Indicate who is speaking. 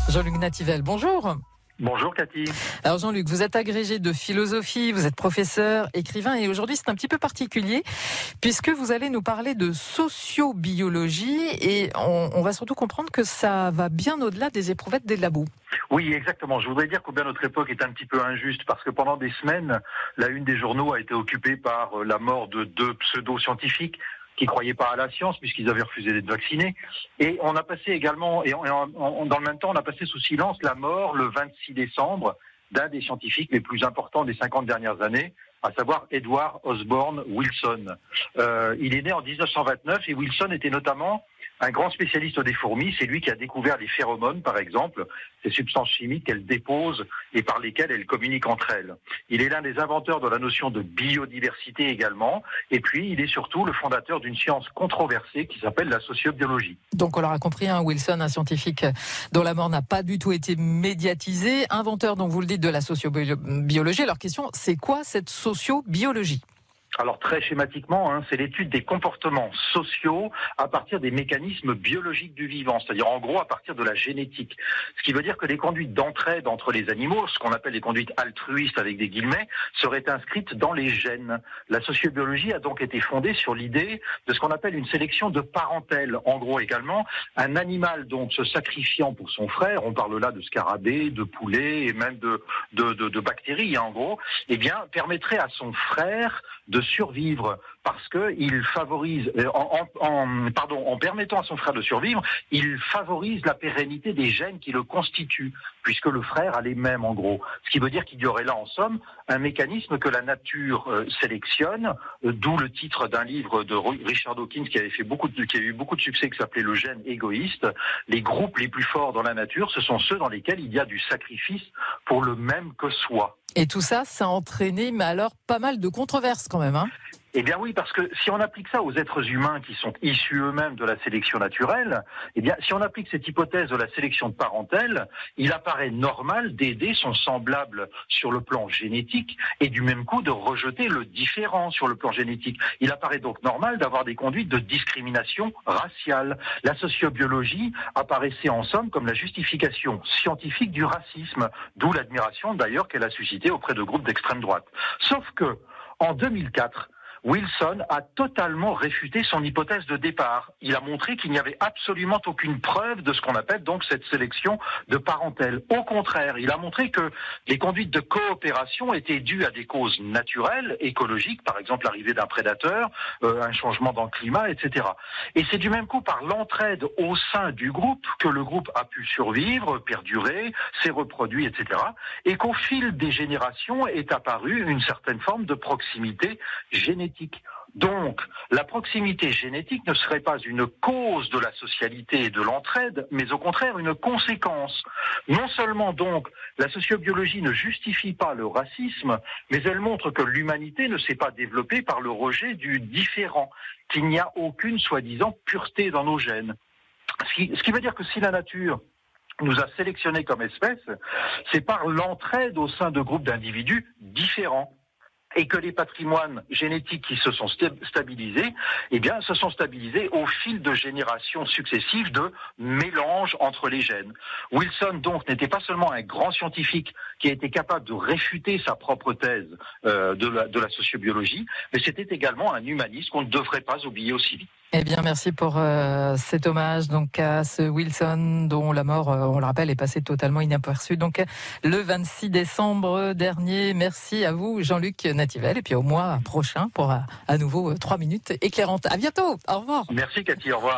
Speaker 1: Jean-Luc Nativel, bonjour.
Speaker 2: Bonjour Cathy.
Speaker 1: Alors Jean-Luc, vous êtes agrégé de philosophie, vous êtes professeur, écrivain et aujourd'hui c'est un petit peu particulier puisque vous allez nous parler de sociobiologie et on va surtout comprendre que ça va bien au-delà des éprouvettes des labos.
Speaker 2: Oui, exactement. Je voudrais dire combien notre époque est un petit peu injuste parce que pendant des semaines, la une des journaux a été occupée par la mort de deux pseudo-scientifiques qui croyaient pas à la science puisqu'ils avaient refusé d'être vaccinés. Et on a passé également, dans le même temps, on a passé sous silence la mort le 26 décembre d'un des scientifiques les plus importants des 50 dernières années, à savoir Edward Osborne Wilson. Il est né en 1929 et Wilson était notamment un grand spécialiste des fourmis. C'est lui qui a découvert les phéromones, par exemple, ces substances chimiques qu'elles déposent et par lesquelles elles communiquent entre elles. Il est l'un des inventeurs de la notion de biodiversité également. Et puis, il est surtout le fondateur d'une science controversée qui s'appelle la sociobiologie.
Speaker 1: Donc, on l'aura compris, Wilson, un scientifique dont la mort n'a pas du tout été médiatisée, inventeur, donc vous le dites, de la sociobiologie. Alors, question, c'est quoi cette sociobiologie ?
Speaker 2: Alors très schématiquement, c'est l'étude des comportements sociaux à partir des mécanismes biologiques du vivant, c'est-à-dire en gros à partir de la génétique. Ce qui veut dire que les conduites d'entraide entre les animaux, ce qu'on appelle les conduites altruistes avec des guillemets, seraient inscrites dans les gènes. La sociobiologie a donc été fondée sur l'idée de ce qu'on appelle une sélection de parentèle. En gros également, un animal donc se sacrifiant pour son frère, on parle là de scarabées, de poulets et même de bactéries en gros, eh bien permettrait à son frère de survivre parce que il favorise, en permettant à son frère de survivre, il favorise la pérennité des gènes qui le constituent, puisque le frère a les mêmes en gros. Ce qui veut dire qu'il y aurait là en somme un mécanisme que la nature sélectionne, d'où le titre d'un livre de Richard Dawkins qui a eu beaucoup de succès, qui s'appelait Le gène égoïste. Les groupes les plus forts dans la nature, ce sont ceux dans lesquels il y a du sacrifice pour le même que soi.
Speaker 1: Et tout ça, ça a entraîné, mais alors, pas mal de controverses quand même,
Speaker 2: Eh bien oui, parce que si on applique ça aux êtres humains qui sont issus eux-mêmes de la sélection naturelle, eh bien si on applique cette hypothèse de la sélection de parentèle, il apparaît normal d'aider son semblable sur le plan génétique et du même coup de rejeter le différent sur le plan génétique. Il apparaît donc normal d'avoir des conduites de discrimination raciale. La sociobiologie apparaissait en somme comme la justification scientifique du racisme, d'où l'admiration d'ailleurs qu'elle a suscité auprès de groupes d'extrême droite. Sauf que, en 2004, Wilson a totalement réfuté son hypothèse de départ. Il a montré qu'il n'y avait absolument aucune preuve de ce qu'on appelle donc cette sélection de parentèle. Au contraire, il a montré que les conduites de coopération étaient dues à des causes naturelles, écologiques, par exemple l'arrivée d'un prédateur, un changement dans le climat, etc. Et c'est du même coup par l'entraide au sein du groupe que le groupe a pu survivre, perdurer, s'est reproduit, etc. Et qu'au fil des générations est apparue une certaine forme de proximité génétique. Donc, la proximité génétique ne serait pas une cause de la socialité et de l'entraide, mais au contraire une conséquence. Non seulement donc, la sociobiologie ne justifie pas le racisme, mais elle montre que l'humanité ne s'est pas développée par le rejet du différent, qu'il n'y a aucune soi-disant pureté dans nos gènes. Ce qui veut dire que si la nature nous a sélectionnés comme espèce, c'est par l'entraide au sein de groupes d'individus différents. Et que les patrimoines génétiques qui se sont stabilisés, eh bien, se sont stabilisés au fil de générations successives de mélange entre les gènes. Wilson, donc, n'était pas seulement un grand scientifique qui a été capable de réfuter sa propre thèse de la sociobiologie, mais c'était également un humaniste qu'on ne devrait pas oublier aussi vite.
Speaker 1: Eh bien, merci pour cet hommage donc à ce Wilson dont la mort, on le rappelle, est passée totalement inaperçue. Donc, le 26 décembre dernier. Merci à vous, Jean-Luc Nativel, et puis au mois prochain pour à nouveau 3 minutes éclairantes. À bientôt. Au revoir.
Speaker 2: Merci, Cathy. Au revoir.